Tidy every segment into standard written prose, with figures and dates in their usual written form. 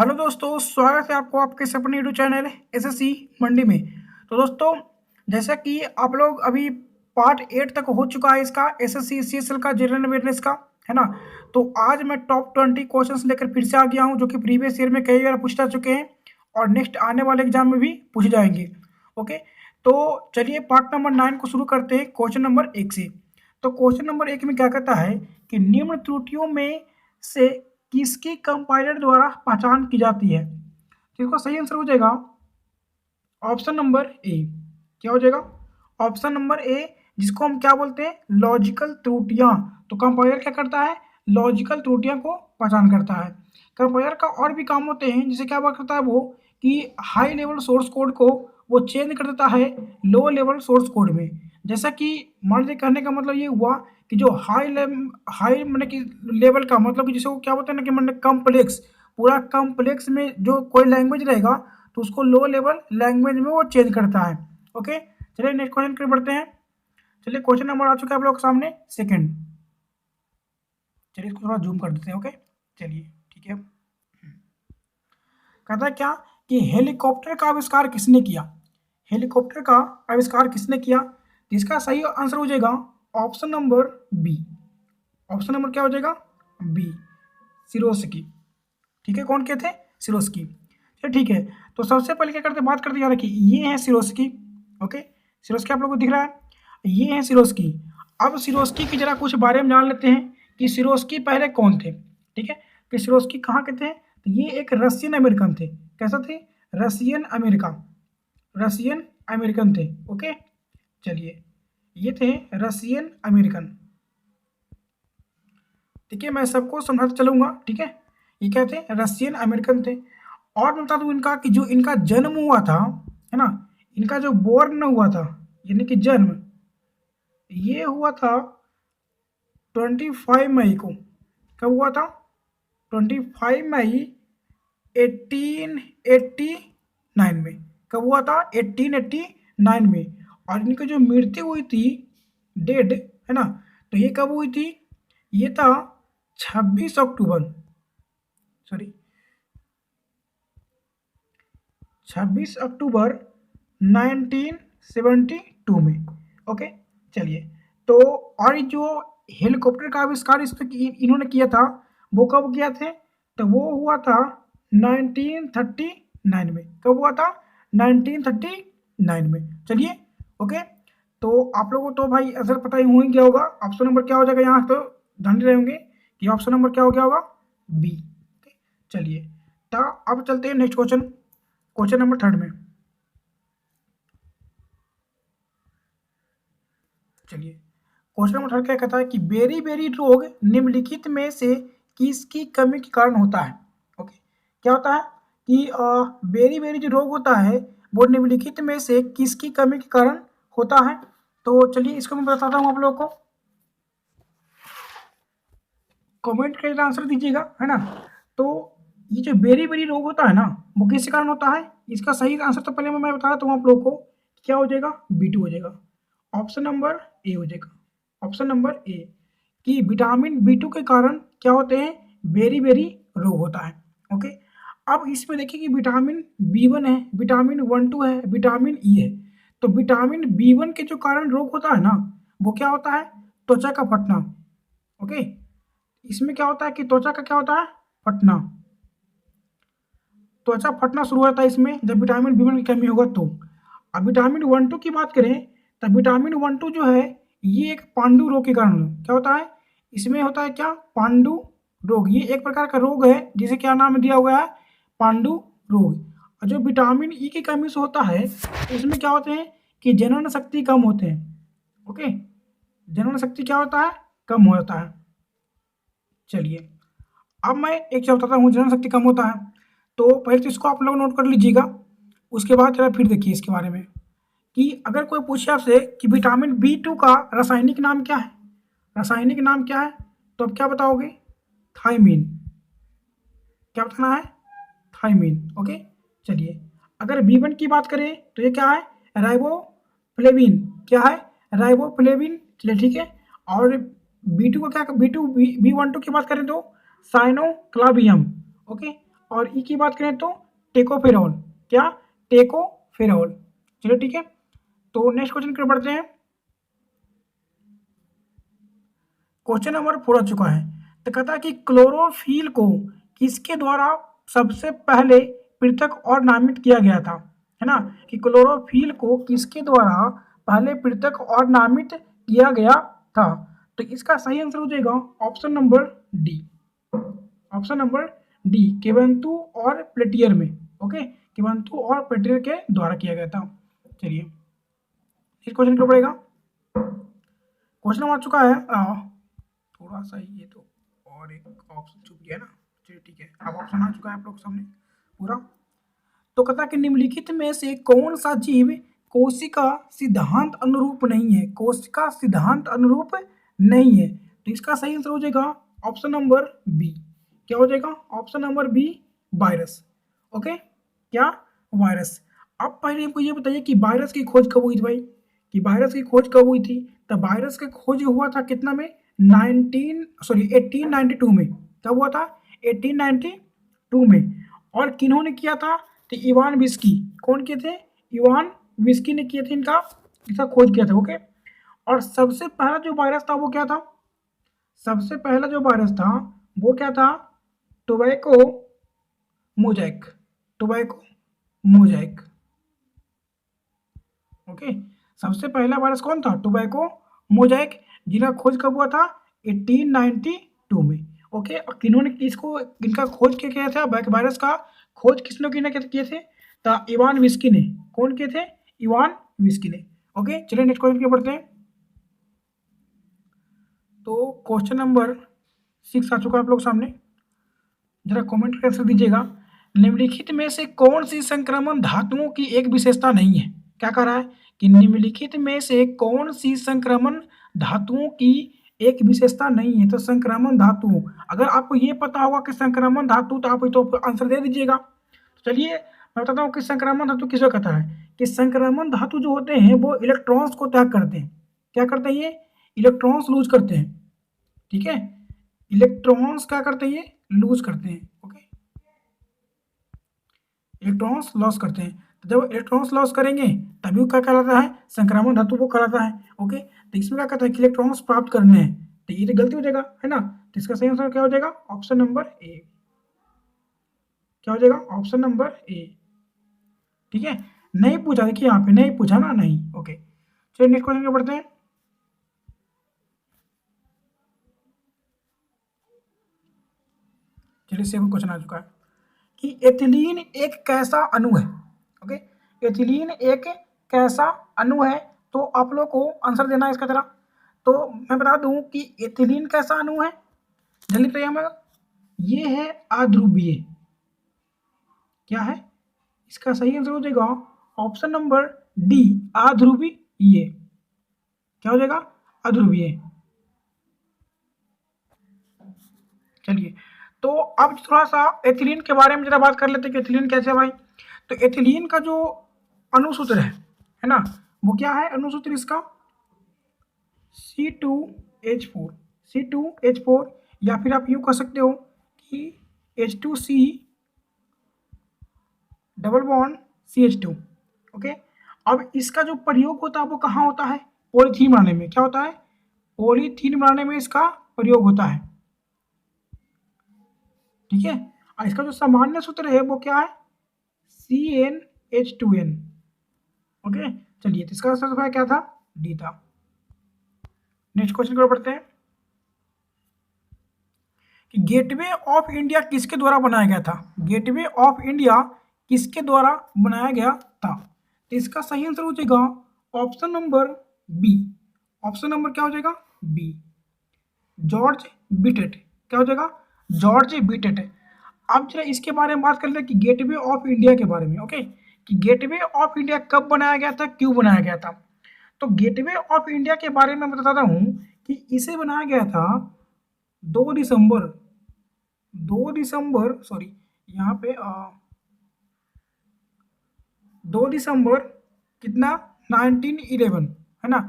Hello दोस्तों, स्वागत है आपको आपके इस अपने यूट्यूब चैनल एसएससी मंडी में। तो दोस्तों, जैसा कि आप लोग अभी पार्ट 8 तक हो चुका है इसका एसएससी सीएसएल का जनरल अवेयरनेस का, है ना। तो आज मैं टॉप 20 क्वेश्चंस लेकर फिर से आ गया हूं, जो कि प्रीवियस ईयर में कई बार पूछ जा चुके हैं और नेक्स्ट आने वाले एग्जाम में भी पूछे जाएंगे। ओके, तो चलिए पार्ट नंबर 9 को शुरू करते हैं क्वेश्चन नंबर 1 से। तो क्वेश्चन नंबर 1 में क्या कहता है कि निम्न त्रुटियों में से किसकी कंपाइलर द्वारा पहचान की जाती है। तो इसका सही आंसर हो जाएगा ऑप्शन नंबर ए। क्या हो जाएगा? ऑप्शन नंबर ए, जिसको हम क्या बोलते हैं, लॉजिकल त्रुटियां। तो कंपाइलर क्या करता है? लॉजिकल त्रुटियां को पहचान करता है। कंपाइलर का और भी काम होते हैं, जैसे क्या बात करता है वो कि हाई लेवल सोर्स कोड को वो चेंज कर देता है लो लेवल सोर्स कोड में। जैसा कि मान लीजिए, कहने का मतलब ये हुआ कि जो हाई मतलब कि लेवल का मतलब कि जिसे वो क्या बोलते हैं ना कि मतलब कम्प्लेक्स, पूरा कम्प्लेक्स में जो कोई लैंग्वेज रहेगा तो उसको लो लेवल लैंग्वेज में वो चेंज करता है। ओके, चलिए नेक्स्ट क्वेश्चन कर बढ़ते हैं। चलिए क्वेश्चन नंबर आ चुका है आप लोग के सामने सेकंड। चलिए इसको थोड़ा जूम कर देते हैं। ओके, चलिए ठीक है। कहता है क्या कि हेलीकॉप्टर का आविष्कार किसने किया। हेलीकॉप्टर का आविष्कार किसने किया? तो इसका सही आंसर हो जाएगा option number B. Option number क्या हो जाएगा? बी, सिरोस्की। ठीक है, कौन कहते हैं? सिरोस्की। चलिए ठीक है, तो सबसे पहले क्या करते, बात करते यार कि ये है सिरोस्की। ओके, सिरोस्की आप लोगों को दिख रहा है, ये है सिरोस्की। अब सिरोस्की की जरा कुछ बारे में जान लेते हैं कि सिरोस्की पहले कौन थे। ठीक है, कि सिरोस्की कहाँ के थे? तो ये एक रशियन अमेरिकन थे। कैसा थे? रशियन अमेरिका, रशियन अमेरिकन थे। ओके, चलिए ये थे रशियन अमेरिकन। ठीक है, मैं सबको समझाते चलूंगा। ठीक है, ये क्या थे? रशियन अमेरिकन थे। और मैं बता दूं इनका कि जो इनका जन्म हुआ था, है ना, इनका जो बोर्न हुआ था यानी कि जन्म, ये हुआ था 25 मई को। कब हुआ था? 25 मई 1889 में। कब हुआ था? 1889 में। और इनकी जो मृत्यु हुई थी, डेड, है ना, तो ये कब हुई थी? ये था 26 अक्टूबर, सॉरी 26 अक्टूबर 1972 में। ओके, चलिए तो, और जो हेलीकॉप्टर का आविष्कार इस पे इन्होंने किया था, वो कब किया थे? तो वो हुआ था 1939 में। कब हुआ था? 1939 में। चलिए ओके, तो आप लोगों को तो भाई आंसर पता ही हो ही गया होगा। ऑप्शन नंबर क्या हो जाएगा यहाँ? तो ध्यान ही रहे होंगे कि ऑप्शन नंबर क्या हो गया होगा? बी। चलिए, तो अब चलते हैं नेक्स्ट क्वेश्चन, क्वेश्चन नंबर 3 में। चलिए क्वेश्चन नंबर 3 क्या कहता है कि बेरी बेरी रोग निम्नलिखित में से किसकी कमी के कारण होता है। ओके, क्या होता है कि बेरी बेरी जो रोग होता है वो निम्नलिखित में से किसकी कमी के कारण होता है। तो चलिए इसको मैं बताता हूँ आप लोगों को, कमेंट करके आंसर दीजिएगा, है ना। तो ये जो बेरी बेरी रोग होता है ना, वो किस कारण होता है? इसका सही आंसर तो पहले मैं बता देता हूँ आप लोगों को, क्या हो जाएगा? B2 हो जाएगा। ऑप्शन नंबर ए हो जाएगा। ऑप्शन नंबर ए कि विटामिन B2 के कारण क्या होते हैं? बेरी बेरी रोग होता है। ओके, अब इसमें देखिए कि विटामिन B1 है, विटामिन 1 2 है, विटामिन ई है। तो विटामिन B1 के जो कारण रोग होता है ना, वो क्या होता है? त्वचा का फटना। ओके, इसमें क्या होता है कि त्वचा का क्या होता है? फटना। त्वचा फटना शुरू होता है इसमें जब विटामिन B1 की कमी होगा तो। अब विटामिन 1 2 की बात करें, तब विटामिन 1 2 जो है ये एक पांडु रोग के कारण क्या होता है? इसमें होता है क्या? पांडु रोग। ये एक प्रकार का रोग है जिसे क्या नाम दिया हुआ है? पांडु रोग। और जो विटामिन ई की कमी से होता है तो इसमें क्या होते हैं कि जनन शक्ति कम होते हैं। ओके, जनन शक्ति क्या होता है? कम हो जाता है। चलिए अब मैं एक चीज बताता हूँ, जनन शक्ति कम होता है। तो पहले तो इसको आप लोग नोट कर लीजिएगा, उसके बाद जरा फिर देखिए इसके बारे में कि अगर कोई पूछे आपसे कि विटामिन B2 का रासायनिक नाम क्या है, रासायनिक नाम क्या है, तो आप क्या बताओगे? थायमीन। क्या बताना है? थायमीन। ओके, चलिए अगर B1 की बात करें तो ये क्या है? राइबोफ्लेविन। क्या है? राइबोफ्लेविन। चलिए ठीक है, और B2 का क्या? B1 2 की बात करें तो साइनोक्लावियम। ओके, और ई की बात करें तो टेकोफेरॉल, क्या, टेकोफेरॉल। चलिए ठीक है, तो नेक्स्ट क्वेश्चन की ओर बढ़ते हैं। क्वेश्चन नंबर 4 आ चुका है। तो कहता है कि क्लोरोफिल को किसके द्वारा सबसे पहले पृथक और नामित किया गया था, है ना, कि क्लोरोफिल को किसके द्वारा पहले पृथक और नामित किया गया था। तो इसका सही आंसर हो जाएगा option number D, option number D, केवंतु और प्लेटियर में। ओके, केवंतु और प्लेटियर के द्वारा किया गया था। चलिए इस क्वेश्चन को पड़ेगा। क्वेश्चन आ चुका है थोड़ा सा ये तो, और एक ऑप्शन छूट गया ना। चलिए ठीक है, अब ऑप्शन आ चुका है आप लोग के सामने पूरा। तो कहता है कि निम्नलिखित में से कौन सा जीव कोशिका सिद्धांत अनुरूप नहीं है, कोशिका सिद्धांत अनुरूप नहीं है। तो इसका सही आंसर हो जाएगा ऑप्शन नंबर बी। क्या हो जाएगा option number B, virus. Okay, क्या, वायरस। अब पहले हमको ये बताइए कि वायरस की खोज कब हुई थी भाई, कि वायरस की खोज कब हुई थी। तो वायरस की खोज हुआ था कितना में, 1892 में। कब हुआ था, 1892 में। और किन्होंने किया था, तो इवान विस्की। कौन किए थे, इवान विस्की ने किए थे इनका, इसका खोज किया था। ओके, और सबसे पहला जो वायरस था वो क्या था, सबसे पहला जो वायरस था वो क्या था, tobacco mosaic, tobacco mosaic. Okay, सबसे पहला वायरस कौन था, टोबैको मोजैक, जिनका खोज कब हुआ था, 1892 में। ओके, और किन्होंने इसको, इनका खोज क्या किया था, वायरस का खोज किसने किए थे, तो इवान विस्की ने। कौन किए थे, इवान विस्की ने। ओके, चलिए नेक्स्ट क्वेश्चन के बढ़ते हैं। तो क्वेश्चन नंबर 6 आ चुका है आप लोग सामने, जरा कमेंट करके आंसर दीजिएगा। निम्नलिखित में से कौन सी संक्रमण धातुओं की एक विशेषता नहीं है। क्या कह रहा है कि निम्नलिखित में से कौन सी संक्रमण धातुओं की एक विशेषता नहीं है। तो संक्रमण धातु, अगर आपको ये पता होगा कि संक्रमण धातु, तो आप तो आंसर दे दीजिएगा। तो चलिए मैं बताता हूँ कि संक्रमण धातु किसे कहता है, कि संक्रमण धातु जो होते हैं वो इलेक्ट्रॉन्स को त्याग करते हैं। क्या करते हैं ये, इलेक्ट्रॉन्स लूज करते हैं। ठीक है, इलेक्ट्रॉन्स क्या करते हैं, ये लूज करते हैं। ओके, इलेक्ट्रॉन्स लॉस करते हैं। तो जब इलेक्ट्रॉन्स लॉस करेंगे तभी वो क्या कहलाता है, संक्रमण धातु वो कहलाता है। ओके, तो इसमें क्या कहता है कि इलेक्ट्रॉन्स प्राप्त करने हैं, तो ये तो गलती हो जाएगा, है ना। तो इसका सही आंसर क्या हो जाएगा, ऑप्शन नंबर ए। क्या हो जाएगा, ऑप्शन नंबर ए। ठीक है, नहीं पूछा, देखिए यहाँ पे नहीं पूछा ना, नहीं। ओके, चलिए नेक्स्ट क्वेश्चन पे बढ़ते हैं। चलिए 7 क्वेश्चन आ चुका है कि एथिलीन एक कैसा अणु है। ओके, एथिलीन एक कैसा अणु है। तो आप लोग को आंसर देना है इसका जरा। तो मैं बता दूं कि एथिलीन कैसा अणु है, जल्दी बताइए हमें। ये है अध्रुवीय। क्या है, इसका सही आंसर हो जाएगा ऑप्शन नंबर डी, अध्रुवीय। क्या हो जाएगा, अध्रुवीय। चलिए, तो अब थोड़ा सा एथिलीन के बारे में जरा बात कर लेते हैं कि एथिलीन कैसे है भाई। तो एथिलीन का जो अणुसूत्र है ना, वो क्या है अणुसूत्र इसका, C2H4, C2H4, या फिर आप यूँ कह सकते हो कि H2C double bond CH2। Okay, अब इसका जो प्रयोग होता है वो कहाँ होता है, पॉलीथीन बनाने में। क्या होता है, पॉलीथीन बनाने में इसका प्रयोग होता है। ठीक है, और इसका जो सामान्य सूत्र है वो क्या है, CnH2n। ओके, चलिए, तो इसका आंसर क्या था, डी था। नेक्स्ट क्वेश्चन की ओर बढ़ते हैं कि गेटवे ऑफ इंडिया किसके द्वारा बनाया गया था। गेटवे ऑफ इंडिया किसके द्वारा बनाया गया था। तो इसका सही आंसर हो जाएगा option number B. Option number क्या हो जाएगा, बी, जॉर्ज बीटेट। क्या हो जाएगा, जॉर्ज बीटेट। अब जरा इसके बारे में बात कर ले कि गेटवे ऑफ इंडिया के बारे में। ओके, कि गेटवे ऑफ इंडिया कब बनाया गया था, क्यों बनाया गया था। तो गेटवे ऑफ इंडिया के बारे में बताता हूँ कि इसे बनाया गया था 2 दिसंबर, 2 दिसंबर, सॉरी यहाँ पे 2 दिसंबर कितना, 1911, है ना।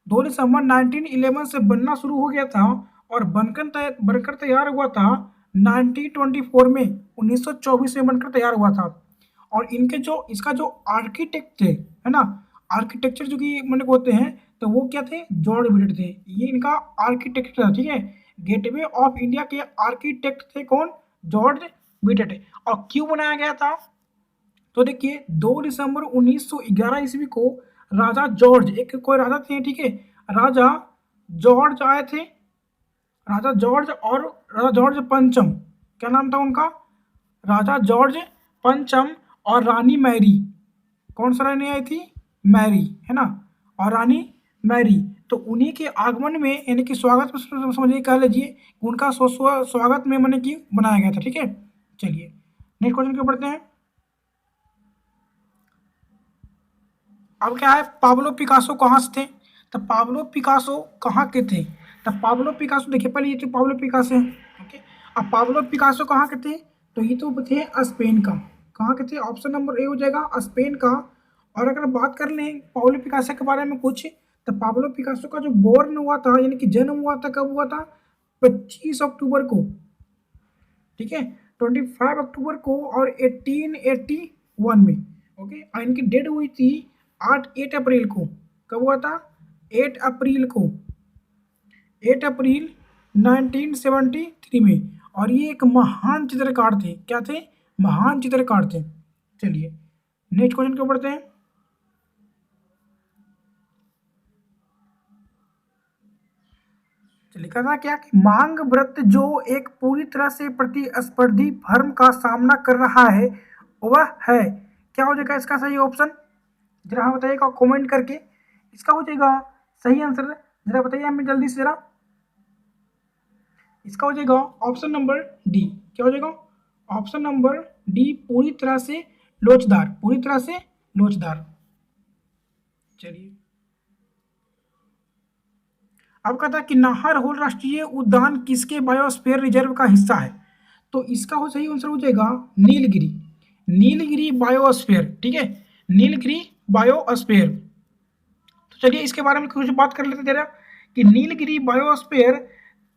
2 दिसंबर 1911 से बनना शुरू हो गया था और बनकर तैयार हुआ था 1924 में 1924 में बनकर तैयार हुआ था। और इनके जो इसका जो आर्किटेक्ट थे, है ना, आर्किटेक्चर जो कि मतलब होते हैं, तो वो क्या थे, जॉर्ज विटेट थे। ये इनका आर्किटेक्ट था, ठीक है। गेटवे ऑफ इंडिया के आर्किटेक्ट थे कौन, जॉर्ज विटेट। और क्यों बनाया गया था, तो देखिए 2 दिसंबर 1911 ईस्वी को राजा जॉर्ज, एक कोई राजा थे, ठीक है, राजा जॉर्ज आए थे, राजा जॉर्ज और राजा जॉर्ज पंचम, क्या नाम था उनका, राजा जॉर्ज पंचम और रानी मैरी। कौन सा रानी आई थी, मैरी, है ना, और रानी मैरी। तो उन्हीं के आगमन में यानी कि स्वागत में समझिए, कह लीजिए उनका स्वागत में मैंने कि बनाया गया था, ठीक है। चलिए नेक्स्ट क्वेश्चन क्यों पढ़ते हैं। अब क्या है, पाब्लो पिकासो कहाँ से थे, तो पाब्लो पिकासो कहाँ के थे, तो पाब्लो पिकासो देखिए पहले ये तो पाब्लो पिकासो है, ओके। अब पाब्लो पिकासो कहाँ के थे, तो ये तो थे स्पेन का, कहाँ के थे, ऑप्शन नंबर ए हो जाएगा स्पेन का। और अगर बात कर लें पाब्लो पिकासो के बारे में कुछ, तो पाब्लो पिकासो का जो बोर्न हुआ था यानी कि जन्म हुआ था, कब हुआ था, 25 अक्टूबर को, ठीक है, 25 अक्टूबर को, और 1881 में, ओके। और इनकी डेट हुई थी 8 अप्रैल को, कब हुआ था, 8 अप्रैल को, 8 अप्रैल 1973 में। और ये एक महान चित्रकार थे, क्या थे, महान चित्रकार थे। चलिए नेक्स्ट क्वेश्चन क्यों पढ़ते हैं। लिखा था क्या कि मांग व्रत जो एक पूरी तरह से प्रतिस्पर्धी फर्म का सामना कर रहा है वह है, क्या हो जाएगा इसका सही ऑप्शन, जरा हाँ बताइएगा कमेंट करके, इसका हो जाएगा सही आंसर, जरा बताइए हमें जल्दी से जरा, इसका हो जाएगा ऑप्शन नंबर डी, क्या हो जाएगा, ऑप्शन नंबर डी, पूरी तरह से लोचदार, पूरी तरह से लोचदार। चलिए अब कहता है कि नाहरहोल राष्ट्रीय उद्यान किसके बायोस्फीयर रिजर्व का हिस्सा है, तो इसका हो सही आंसर हो जाएगा नीलगिरी, नीलगिरी बायोस्फीयर, ठीक है, नीलगिरी बायोस्फीयर। तो चलिए इसके बारे में कुछ बात कर लेते जरा, कि नीलगिरी बायोस्फीयर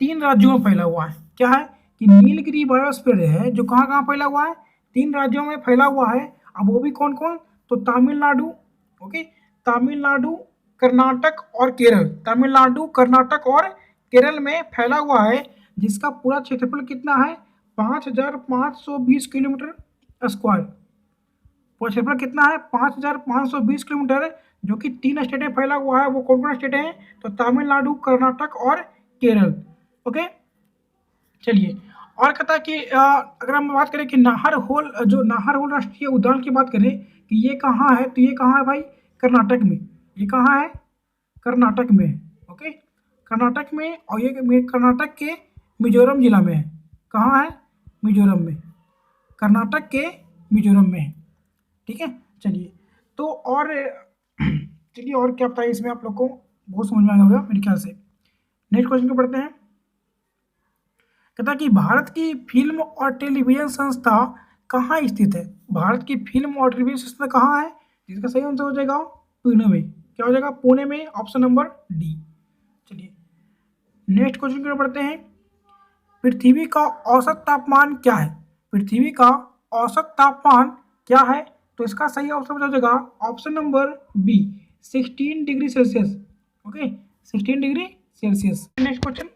3 राज्यों में फैला हुआ है, क्या है, कि नीलगिरी बायोस्फीयर है जो कहाँ कहाँ फैला हुआ है, 3 राज्यों में फैला हुआ है। अब वो भी कौन कौन, तो तमिलनाडु, ओके, तमिलनाडु, कर्नाटक और केरल, तमिलनाडु, कर्नाटक और केरल में फैला हुआ है, जिसका पूरा क्षेत्रफल कितना है, 5520 किलोमीटर स्क्वायर। पूरा क्षेत्रफल कितना है, 5520 किलोमीटर, जो कि 3 स्टेट में फैला हुआ है। वो कौन कौन स्टेट हैं, तो तमिलनाडु, कर्नाटक और केरल, ओके। चलिए और कहता है कि अगर हम बात करें कि नाहरहोल, जो नाहरहोल राष्ट्रीय उद्यान की बात करें कि ये कहाँ है, तो ये कहाँ है भाई, कर्नाटक में, ये कहाँ है, कर्नाटक में है, ओके, कर्नाटक में। और ये कर्नाटक के मिजोरम जिला में है, कहाँ है, मिजोरम में, कर्नाटक के मिजोरम में है, ठीक है। चलिए तो और चलिए और क्या बताइए इसमें, आप लोग को बहुत समझ में आ गया होगा मेरे ख्याल से। नेक्स्ट क्वेश्चन को पढ़ते हैं। कहता कि भारत की फिल्म और टेलीविजन संस्था कहाँ स्थित है, भारत की फिल्म और टेलीविजन संस्था कहाँ है, जिसका सही आंसर हो जाएगा पुणे में, क्या हो जाएगा, पुणे में, ऑप्शन नंबर डी। चलिए नेक्स्ट क्वेश्चन को पढ़ते हैं। पृथ्वी का औसत तापमान क्या है, पृथ्वी का औसत तापमान क्या है, तो इसका सही ऑप्शन हो जाएगा option number B, 16 degree Celsius, okay, 16 degree Celsius. Next question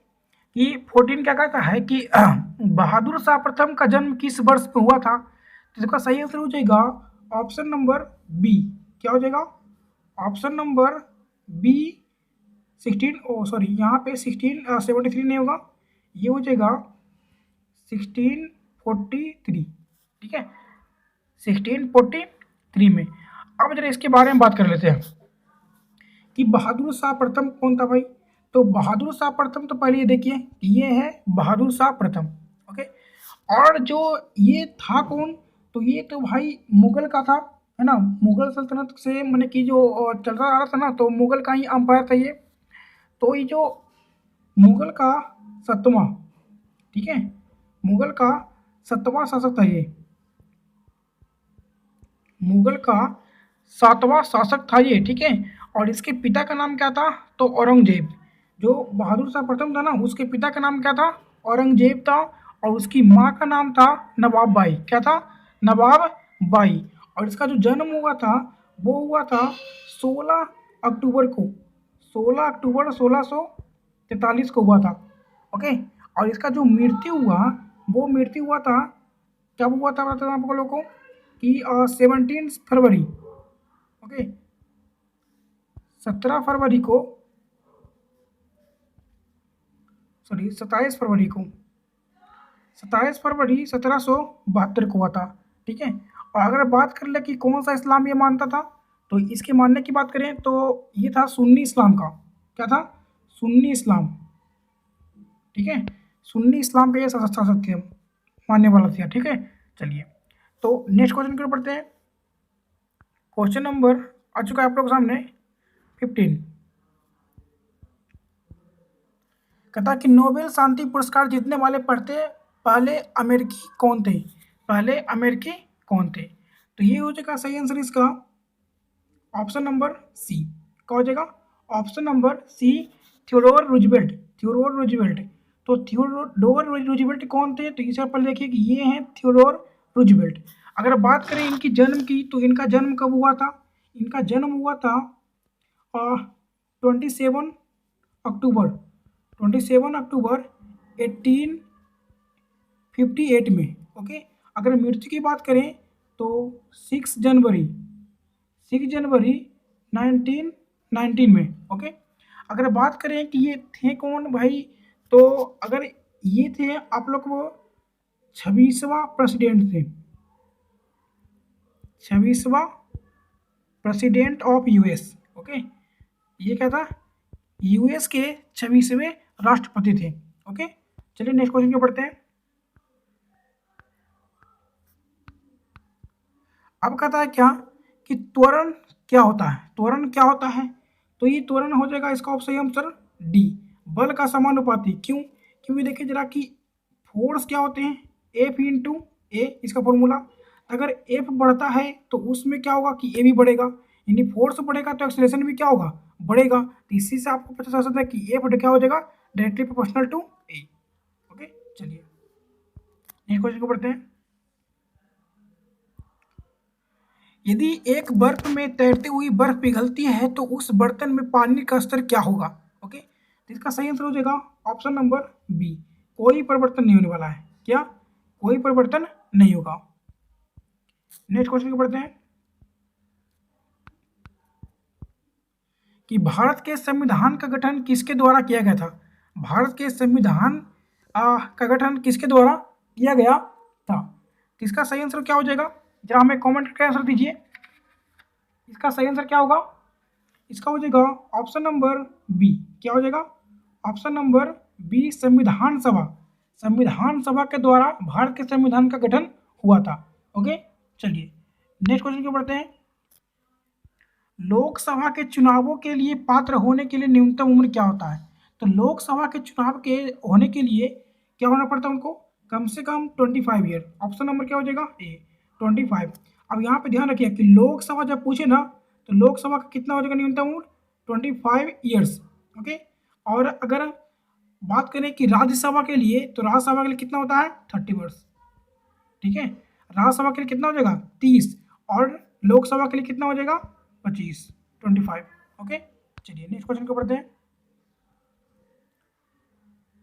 कि 14 क्या कहता है कि बहादुर शाह प्रथम का जन्म किस वर्ष में हुआ था, तो इसका सही आंसर हो जाएगा ऑप्शन नंबर बी, क्या हो जाएगा, ऑप्शन नंबर बी 16, ओ सॉरी यहाँ पे 1673 नहीं होगा, ये हो जाएगा 1643, ठीक है, 1643 में। अब जरा इसके बारे में बात कर लेते हैं कि बहादुर शाह प्रथम कौन था भाई, तो बहादुर शाह प्रथम, तो पहले ये देखिए कि ये है बहादुर शाह प्रथम, ओके। और जो ये था कौन, तो ये तो भाई मुगल का था, है ना, मुगल सल्तनत से मैंने कि जो चल रहा आ रहा था ना, तो मुगल का ही अंपायर था ये। तो ये जो मुगल का 7वां, ठीक है, मुगल का 7वां शासक था ये, मुगल का 7वां शासक था ये, ठीक है। और इसके पिता का नाम क्या था, तो औरंगजेब, जो बहादुर शाह प्रथम था ना, उसके पिता का नाम क्या था, औरंगजेब था। और उसकी माँ का नाम था नवाब बाई। क्या था? नवाब बाई। और इसका जो जन्म हुआ था वो हुआ था 16 अक्टूबर को, 16 अक्टूबर 1643 को हुआ था। ओके। और इसका जो मृत्यु हुआ वो मृत्यु हुआ था, कब हुआ था बताता हूँ आप लोगों को कि 17 फरवरी। ओके, 17 फरवरी को, सॉरी 27 फरवरी को, 27 फरवरी 1772 को हुआ था। ठीक है। और अगर बात कर ले कि कौन सा इस्लाम ये मानता था, तो इसके मानने की बात करें तो ये था सुन्नी इस्लाम का। क्या था? सुन्नी इस्लाम। ठीक है, सुन्नी इस्लाम का ये सत्य मानने वाला था। ठीक है, चलिए तो नेक्स्ट क्वेश्चन की ओर बढ़ते हैं। क्वेश्चन नंबर आ चुका है आप लोग के सामने 15। कहता कि नोबेल शांति पुरस्कार जीतने वाले पहले अमेरिकी कौन थे? पहले अमेरिकी कौन थे? तो ये हो जाएगा सही आंसर इसका ऑप्शन नंबर सी। क्या हो जाएगा? Option number C, Theodore Roosevelt. Theodore Roosevelt. तो थियोडोर रूजवेल्ट कौन थे? तो इसे पहले देखिए कि ये हैं थियोडोर रूजवेल्ट। अगर बात करें इनकी जन्म की, तो इनका जन्म कब हुआ था? इनका जन्म हुआ था 27 अक्टूबर 27 अक्टूबर 1858 में। ओके। अगर मृत्यु की बात करें तो 6 जनवरी 1919 में। ओके। अगर बात करें कि ये थे कौन भाई, तो अगर ये थे आप लोग को 26वां प्रेसिडेंट थे, 26वां प्रेसिडेंट ऑफ यूएस। ओके, ये क्या था? यूएस के 26वें राष्ट्रपति थे। ओके, चलिए नेक्स्ट क्वेश्चन की बढ़ते हैं। अब कहता है क्या कि त्वरण क्या होता है? त्वरण क्या होता है? तो ये त्वरण हो जाएगा इसका सही आंसर डी, बल का समानुपाती। क्यों? क्योंकि देखिए जरा कि फोर्स क्या होते हैं, एफ इंटू ए, इसका फॉर्मूला। अगर एफ बढ़ता है तो उसमें क्या होगा कि ए भी बढ़ेगा, यानी फोर्स बढ़ेगा तो एक्सेलरेशन भी क्या होगा? बढ़ेगा। तो इसी से आपको पता चल सकता है कि एफ क्या हो जाएगा? Directly proportional to A. Okay, चलिए नेक्स्ट क्वेश्चन को पढ़ते हैं। यदि एक बर्फ में तैरती हुई बर्फ पिघलती है तो उस बर्तन में पानी का स्तर क्या होगा? ओके, तो इसका सही आंसर हो जाएगा ऑप्शन नंबर बी, कोई परिवर्तन नहीं होने वाला है। क्या? कोई परिवर्तन नहीं होगा। नेक्स्ट क्वेश्चन को पढ़ते हैं कि भारत के संविधान का गठन किसके द्वारा किया गया था? भारत के संविधान का गठन किसके द्वारा किया गया था? तो इसका सही आंसर क्या हो जाएगा? जरा हमें कमेंट करके आंसर दीजिए। इसका सही आंसर क्या होगा? इसका हो जाएगा ऑप्शन नंबर बी। क्या हो जाएगा? ऑप्शन नंबर बी, संविधान सभा। संविधान सभा के द्वारा भारत के संविधान का गठन हुआ था। ओके, चलिए नेक्स्ट क्वेश्चन की बढ़ते हैं। लोकसभा के चुनावों के लिए पात्र होने के लिए न्यूनतम उम्र क्या होता है? तो लोकसभा के चुनाव के होने के लिए क्या होना पड़ता है उनको? कम से कम 25 ईयर। ऑप्शन नंबर क्या हो जाएगा? ए, 25। अब यहाँ पे ध्यान रखिए कि लोकसभा जब पूछे ना, तो लोकसभा का कितना हो जाएगा न्यूनतम उम्र? 25 ईयर्स। ओके। और अगर बात करें कि राज्यसभा के लिए, तो राज्यसभा के लिए कितना होता है? 30 वर्ष। ठीक है, राज्यसभा के लिए कितना हो जाएगा? 30। और लोकसभा के लिए कितना हो जाएगा? 25, 25। ओके, चलिए नेक्स्ट क्वेश्चन को पढ़ते हैं।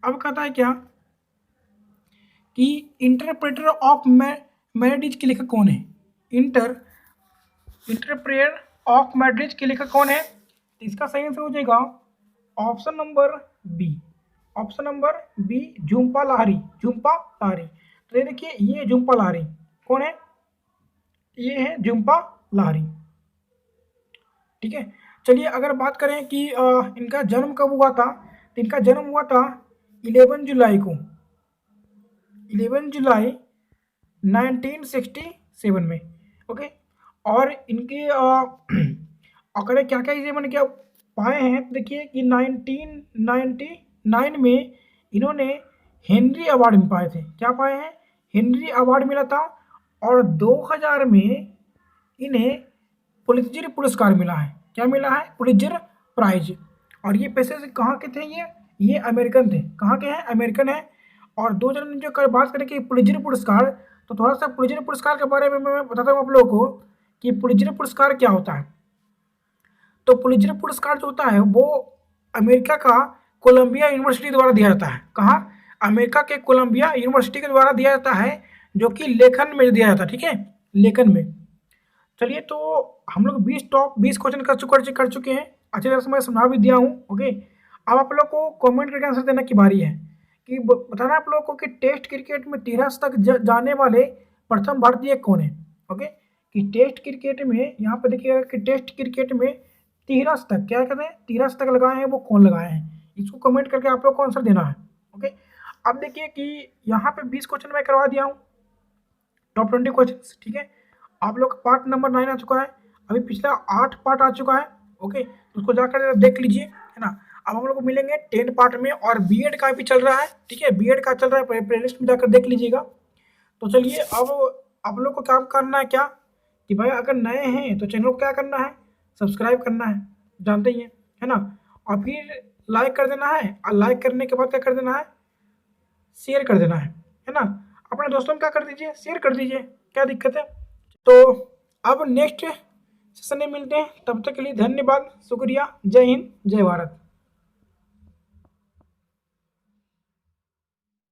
अब कहता है क्या कि इंटरप्रेटर ऑफ मैड्रिज के लेखक कौन है? इंटरप्रेटर ऑफ मैड्रिज के लेखक कौन है? तो इसका सही आंसर हो जाएगा option number B. Option number B, Jhumpa Lahiri. Jhumpa Lahiri. तो ये देखिए, ये झुम्पा लाहिरी कौन है? ये है झुम्पा लाहिरी। ठीक है, चलिए अगर बात करें कि इनका जन्म कब हुआ था, तो इनका जन्म हुआ था 11 जुलाई को, 11 जुलाई 1967 में। ओके। और इनके अगर क्या क्या इसे मैंने क्या पाए हैं, तो देखिए कि 1999 में इन्होंने हेनरी अवार्ड में पाए थे। क्या पाए हैं? हेनरी अवार्ड मिला था। और 2000 में इन्हें पुलित्जर पुरस्कार मिला है। क्या मिला है? Pulitzer prize. और ये पैसे से कहाँ के थे? ये अमेरिकन थे। कहाँ के हैं? अमेरिकन है। और 2000 जो बात करें कि पुलित्जर पुरस्कार, तो थोड़ा सा पुलित्जर पुरस्कार के बारे में मैं बताता हूँ आप लोगों को कि पुलित्जर पुरस्कार क्या होता है। तो पुलित्जर पुरस्कार जो होता है वो अमेरिका का कोलंबिया यूनिवर्सिटी द्वारा दिया जाता है। कहाँ? अमेरिका के कोलंबिया यूनिवर्सिटी के द्वारा दिया जाता है, जो कि लेखन में दिया जाता है। ठीक है, लेखन में। चलिए, तो हम लोग 20 क्वेश्चन कर चुके हैं। अच्छी तरह से मैं समझा भी दिया हूँ। ओके, अब आप लोग को कमेंट करके आंसर देने की बारी है कि बताना आप लोग को कि टेस्ट क्रिकेट में तिहरा तक जाने वाले प्रथम भारतीय कौन है। ओके, कि टेस्ट क्रिकेट में यहाँ पे देखिएगा कि टेस्ट क्रिकेट में तिहरा तक क्या कहते हैं, तिहरा तक लगाए हैं वो कौन लगाए हैं, इसको कमेंट करके आप लोग को आंसर देना है। ओके, अब देखिए कि यहाँ पे 20 क्वेश्चन मैं करवा दिया हूँ, टॉप 20 क्वेश्चन। ठीक है, आप लोग का पार्ट नंबर 9 आ चुका है, अभी पिछला 8 पार्ट आ चुका है। ओके, तो उसको जाकर देख लीजिए, है ना। अब हम लोग को मिलेंगे 10 पार्ट में, और बीएड का भी चल रहा है। ठीक है, बीएड का चल रहा है, प्लेलिस्ट में जाकर देख लीजिएगा। तो चलिए, अब आप लोग को काम करना है क्या कि भाई अगर नए हैं तो चैनल को क्या करना है, सब्सक्राइब करना है, जानते ही हैं, है ना। और फिर लाइक कर देना है, और लाइक करने के बाद क्या कर देना है, शेयर कर देना है ना। अपने दोस्तों में क्या कर दीजिए, शेयर कर दीजिए, क्या दिक्कत है। तो अब नेक्स्ट सेशन में मिलते हैं, तब तक के लिए धन्यवाद, शुक्रिया, जय हिंद, जय भारत।